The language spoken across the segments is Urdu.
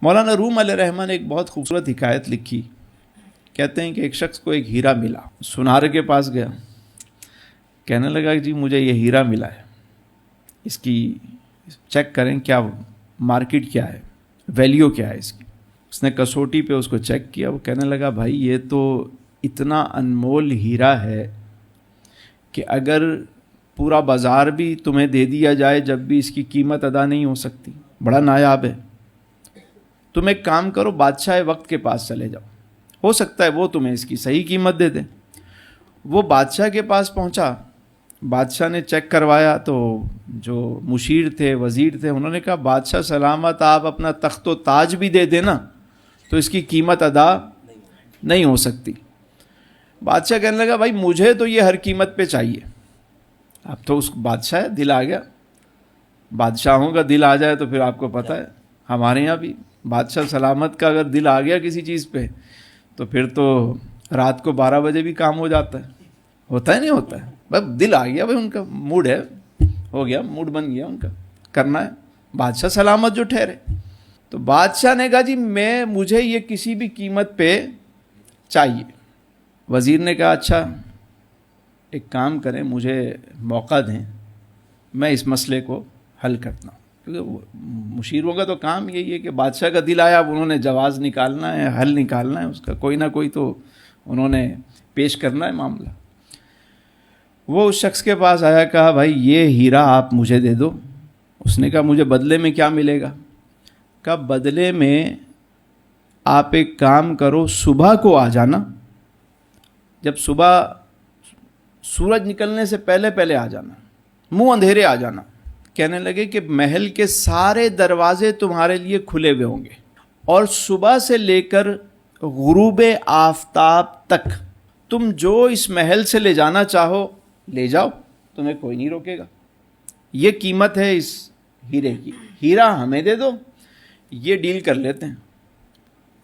مولانا روم علیہ رحمٰن نے ایک بہت خوبصورت حکایت لکھی. کہتے ہیں کہ ایک شخص کو ایک ہیرا ملا. سنار کے پاس گیا, کہنے لگا کہ جی مجھے یہ ہیرا ملا ہے, اس کی چیک کریں کیا مارکیٹ کیا ہے, ویلیو کیا ہے اس کی. اس نے کسوٹی پہ اس کو چیک کیا. وہ کہنے لگا بھائی یہ تو اتنا انمول ہیرا ہے کہ اگر پورا بازار بھی تمہیں دے دیا جائے جب بھی اس کی قیمت ادا نہیں ہو سکتی, بڑا نایاب ہے. تم ایک کام کرو, بادشاہ وقت کے پاس چلے جاؤ, ہو سکتا ہے وہ تمہیں اس کی صحیح قیمت دے دیں. وہ بادشاہ کے پاس پہنچا. بادشاہ نے چیک کروایا تو جو مشیر تھے, وزیر تھے, انہوں نے کہا بادشاہ سلامت, آپ اپنا تخت و تاج بھی دے دینا تو اس کی قیمت ادا نہیں ہو سکتی. بادشاہ کہنے لگا بھائی مجھے تو یہ ہر قیمت پہ چاہیے. اب تو اس بادشاہ ہے, دل آ گیا. بادشاہوں کا دل آ جائے تو پھر آپ کو پتہ ہے ہمارے یہاں بھی بادشاہ سلامت کا اگر دل آ گیا کسی چیز پہ تو پھر تو رات کو 12 بجے بھی کام ہو جاتا ہے. ہوتا ہے نہیں ہوتا ہے, بس دل آ گیا بھائی, ان کا موڈ ہے, ہو گیا, موڈ بن گیا ان کا, کرنا ہے. بادشاہ سلامت جو ٹھہرے. تو بادشاہ نے کہا جی مجھے یہ کسی بھی قیمت پہ چاہیے. وزیر نے کہا اچھا ایک کام کریں, مجھے موقع دیں, میں اس مسئلے کو حل کرتا ہوں. کیونکہ مشیروں کا تو کام یہی ہے کہ بادشاہ کا دل آیا, اب انہوں نے جواز نکالنا ہے, حل نکالنا ہے اس کا, کوئی نہ کوئی تو انہوں نے پیش کرنا ہے معاملہ. وہ اس شخص کے پاس آیا, کہا بھائی یہ ہیرا آپ مجھے دے دو. اس نے کہا مجھے بدلے میں کیا ملے گا؟ کہا بدلے میں آپ ایک کام کرو, صبح کو آ جانا, جب صبح سورج نکلنے سے پہلے آ جانا, منہ اندھیرے آ جانا. کہنے لگے کہ محل کے سارے دروازے تمہارے لیے کھلے ہوئے ہوں گے اور صبح سے لے کر غروب آفتاب تک تم جو اس محل سے لے جانا چاہو لے جاؤ, تمہیں کوئی نہیں روکے گا. یہ قیمت ہے اس ہیرے کی, ہیرا ہمیں دے دو, یہ ڈیل کر لیتے ہیں.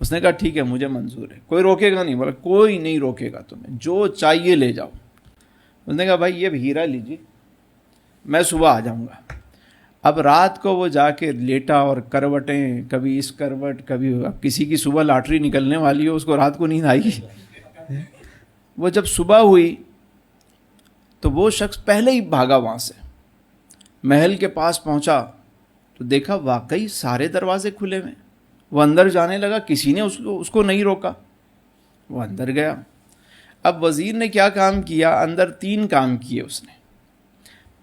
اس نے کہا ٹھیک ہے مجھے منظور ہے, کوئی روکے گا نہیں. بولا کوئی نہیں روکے گا, تمہیں جو چاہیے لے جاؤ. اس نے کہا بھائی یہ ہیرا لیجیے, میں صبح آ جاؤں گا. اب رات کو وہ جا کے لیٹا اور کروٹیں, کبھی اس کروٹ کبھی, اب کسی کی صبح لاٹری نکلنے والی ہو اس کو رات کو نیند آئی. وہ جب صبح ہوئی تو وہ شخص پہلے ہی بھاگا وہاں سے, محل کے پاس پہنچا تو دیکھا واقعی سارے دروازے کھلے ہوئے. وہ اندر جانے لگا, کسی نے اس کو نہیں روکا. وہ اندر گیا. اب وزیر نے کیا کام کیا, اندر 3 کام کیے اس نے.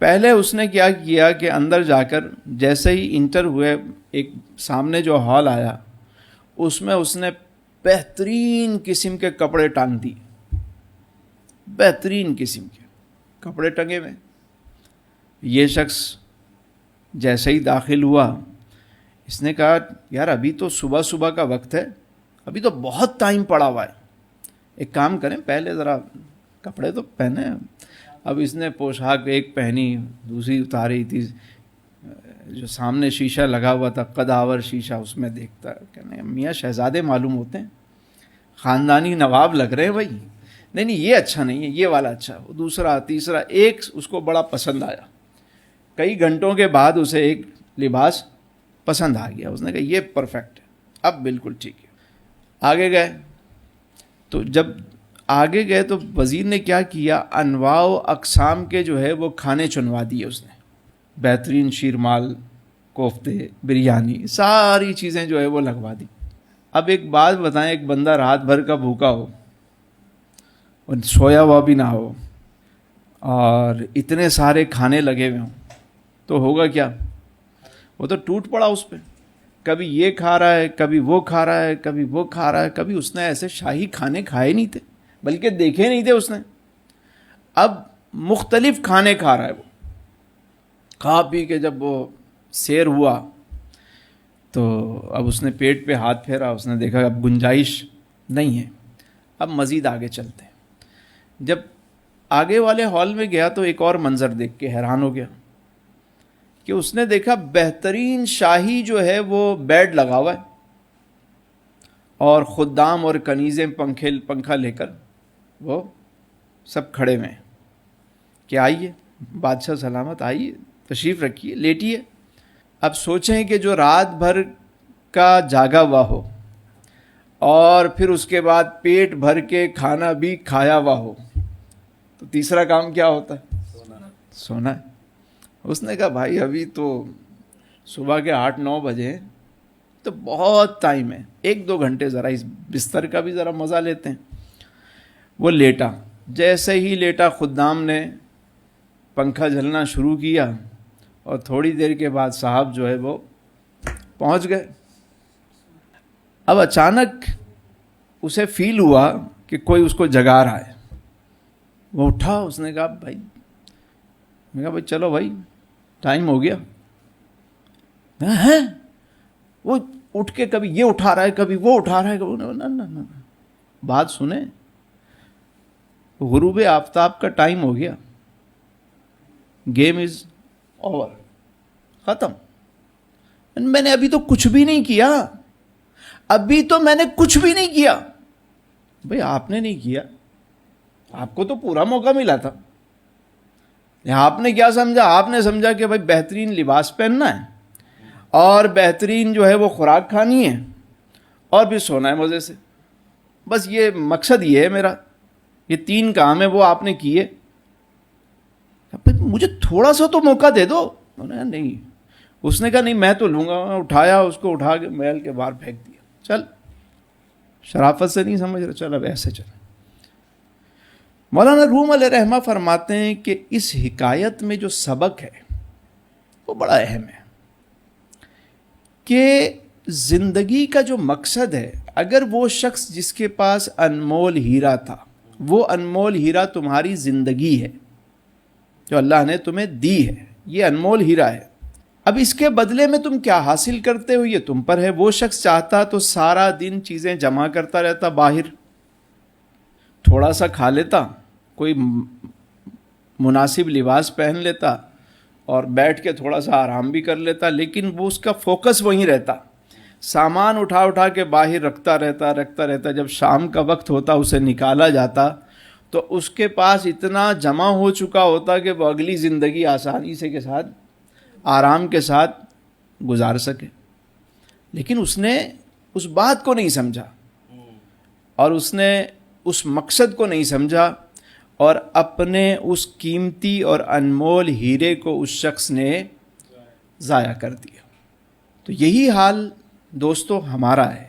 پہلے اس نے کیا کیا کہ اندر جا کر جیسے ہی انٹر ہوئے, ایک سامنے جو ہال آیا اس میں اس نے بہترین قسم کے کپڑے ٹانگ دی, بہترین قسم کے کپڑے ٹنگے ہوئے. یہ شخص جیسے ہی داخل ہوا, اس نے کہا یار ابھی تو صبح کا وقت ہے, ابھی تو بہت ٹائم پڑا ہوا ہے, ایک کام کریں پہلے ذرا کپڑے تو پہنے. اب اس نے پوشاک ایک پہنی, دوسری اتاری تھی. جو سامنے شیشہ لگا ہوا تھا, قداور شیشہ, اس میں دیکھتا, کہنے میاں شہزادے معلوم ہوتے ہیں, خاندانی نواب لگ رہے ہیں بھائی. نہیں یہ اچھا نہیں ہے, یہ والا اچھا. دوسرا تیسرا, ایک اس کو بڑا پسند آیا. کئی گھنٹوں کے بعد اسے ایک لباس پسند آ گیا. اس نے کہا یہ پرفیکٹ ہے, اب بالکل ٹھیک ہے. آگے گئے تو جب آگے گئے تو وزیر نے کیا کیا, انواع و اقسام کے جو ہے وہ کھانے چنوا دیے اس نے. بہترین شیرمال, کوفتے, بریانی, ساری چیزیں جو ہے وہ لگوا دی. اب ایک بات بتائیں, ایک بندہ رات بھر کا بھوکا ہو اور سویا ہوا بھی نہ ہو اور اتنے سارے کھانے لگے ہوئے ہوں تو ہوگا کیا؟ وہ تو ٹوٹ پڑا اس پہ. کبھی یہ کھا رہا ہے, کبھی وہ کھا رہا ہے, کبھی وہ کھا رہا ہے. کبھی اس نے ایسے شاہی کھانے کھائے نہیں تھے, بلکہ دیکھے نہیں تھے اس نے. اب مختلف کھانے کھا رہا ہے وہ. کھا پی کے جب وہ سیر ہوا تو اب اس نے پیٹ پہ ہاتھ پھیرا, اس نے دیکھا اب گنجائش نہیں ہے, اب مزید آگے چلتے ہیں. جب آگے والے ہال میں گیا تو ایک اور منظر دیکھ کے حیران ہو گیا کہ اس نے دیکھا بہترین شاہی جو ہے وہ بیڈ لگا ہوا ہے اور خدام اور کنیزیں پنکھا لے کر وہ سب کھڑے ہوئے ہیں کہ آئیے بادشاہ سلامت, آئیے تشریف رکھیے, لیٹیے. اب سوچیں کہ جو رات بھر کا جاگا ہوا ہو اور پھر اس کے بعد پیٹ بھر کے کھانا بھی کھایا ہوا ہو تو تیسرا کام کیا ہوتا ہے؟ سونا ہے۔ اس نے کہا بھائی ابھی تو صبح کے 8-9 بجے تو بہت ٹائم ہے، 1-2 گھنٹے ذرا اس بستر کا بھی ذرا مزہ لیتے ہیں۔ وہ لیٹا، جیسے ہی لیٹا خدام نے پنکھا جھلنا شروع کیا اور تھوڑی دیر کے بعد صاحب جو ہے وہ پہنچ گئے۔ اب اچانک اسے فیل ہوا کہ کوئی اس کو جگا رہا ہے۔ وہ اٹھا، اس نے کہا بھائی، میں کہا بھائی چلو بھائی ٹائم ہو گیا ہے۔ وہ اٹھ کے کبھی یہ اٹھا رہا ہے، کبھی وہ اٹھا رہا ہے، نہ بات سنیں، غروب آفتاب کا ٹائم ہو گیا، گیم از اوور، ختم۔ میں نے ابھی تو کچھ بھی نہیں کیا، ابھی تو میں نے کچھ بھی نہیں کیا۔ بھئی آپ نے نہیں کیا، آپ کو تو پورا موقع ملا تھا۔ آپ نے کیا سمجھا؟ آپ نے سمجھا کہ بھائی بہترین لباس پہننا ہے اور بہترین جو ہے وہ خوراک کھانی ہے اور بھی سونا ہے مزے سے، بس یہ مقصد یہ ہے میرا، یہ 3 کام ہے وہ آپ نے کیے، مجھے تھوڑا سا تو موقع دے دو۔ نہیں، اس نے کہا نہیں میں تو لوں گا۔ اٹھایا، اس کو اٹھا کے محل کے باہر پھینک دیا۔ چل، شرافت سے نہیں سمجھ رہا، چل اب ایسے چل۔ مولانا روم علیہ رحمہ فرماتے ہیں کہ اس حکایت میں جو سبق ہے وہ بڑا اہم ہے کہ زندگی کا جو مقصد ہے، اگر وہ شخص جس کے پاس انمول ہیرا تھا، وہ انمول ہیرا تمہاری زندگی ہے جو اللہ نے تمہیں دی ہے، یہ انمول ہیرا ہے، اب اس کے بدلے میں تم کیا حاصل کرتے ہو یہ تم پر ہے۔ وہ شخص چاہتا تو سارا دن چیزیں جمع کرتا رہتا باہر، تھوڑا سا کھا لیتا، کوئی مناسب لباس پہن لیتا اور بیٹھ کے تھوڑا سا آرام بھی کر لیتا، لیکن وہ اس کا فوکس وہیں رہتا، سامان اٹھا اٹھا کے باہر رکھتا رہتا۔ جب شام کا وقت ہوتا اسے نکالا جاتا تو اس کے پاس اتنا جمع ہو چکا ہوتا کہ وہ اگلی زندگی آسانی سے کے ساتھ، آرام کے ساتھ گزار سکے۔ لیکن اس نے اس بات کو نہیں سمجھا اور اس نے اس مقصد کو نہیں سمجھا اور اپنے اس قیمتی اور انمول ہیرے کو اس شخص نے ضائع کر دیا۔ تو یہی حال دوستو ہمارا ہے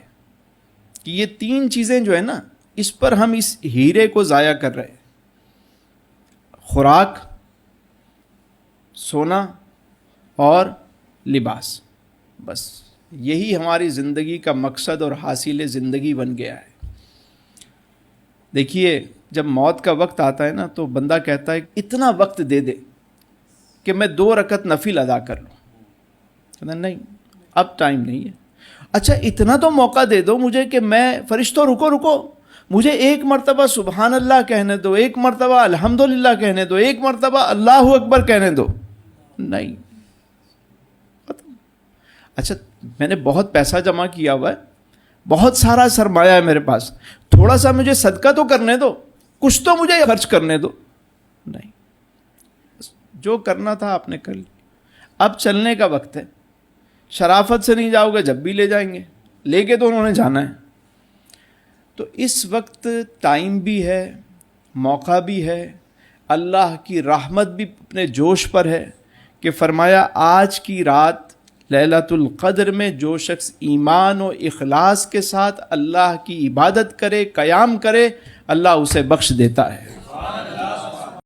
کہ یہ 3 چیزیں جو ہے نا، اس پر ہم اس ہیرے کو ضائع کر رہے ہیں، خوراک، سونا اور لباس، بس یہی ہماری زندگی کا مقصد اور حاصل زندگی بن گیا ہے۔ دیکھیے جب موت کا وقت آتا ہے نا تو بندہ کہتا ہے اتنا وقت دے دے کہ میں 2 رکعت نفل ادا کر لوں، کہتا نہیں اب ٹائم نہیں ہے۔ اچھا اتنا تو موقع دے دو مجھے کہ میں فرشتوں رکو مجھے 1 مرتبہ سبحان اللہ کہنے دو، 1 مرتبہ الحمدللہ کہنے دو، 1 مرتبہ اللہ اکبر کہنے دو، نہیں۔ اچھا میں نے بہت پیسہ جمع کیا ہوا ہے، بہت سارا سرمایہ ہے میرے پاس، تھوڑا سا مجھے صدقہ تو کرنے دو، کچھ تو مجھے خرچ کرنے دو، نہیں، جو کرنا تھا آپ نے کر لیا، اب چلنے کا وقت ہے۔ شرافت سے نہیں جاؤ گے جب بھی لے جائیں گے، لے کے تو انہوں نے جانا ہے۔ تو اس وقت ٹائم بھی ہے، موقع بھی ہے، اللہ کی رحمت بھی اپنے جوش پر ہے کہ فرمایا آج کی رات لیلۃ القدر میں جو شخص ایمان و اخلاص کے ساتھ اللہ کی عبادت کرے، قیام کرے، اللہ اسے بخش دیتا ہے۔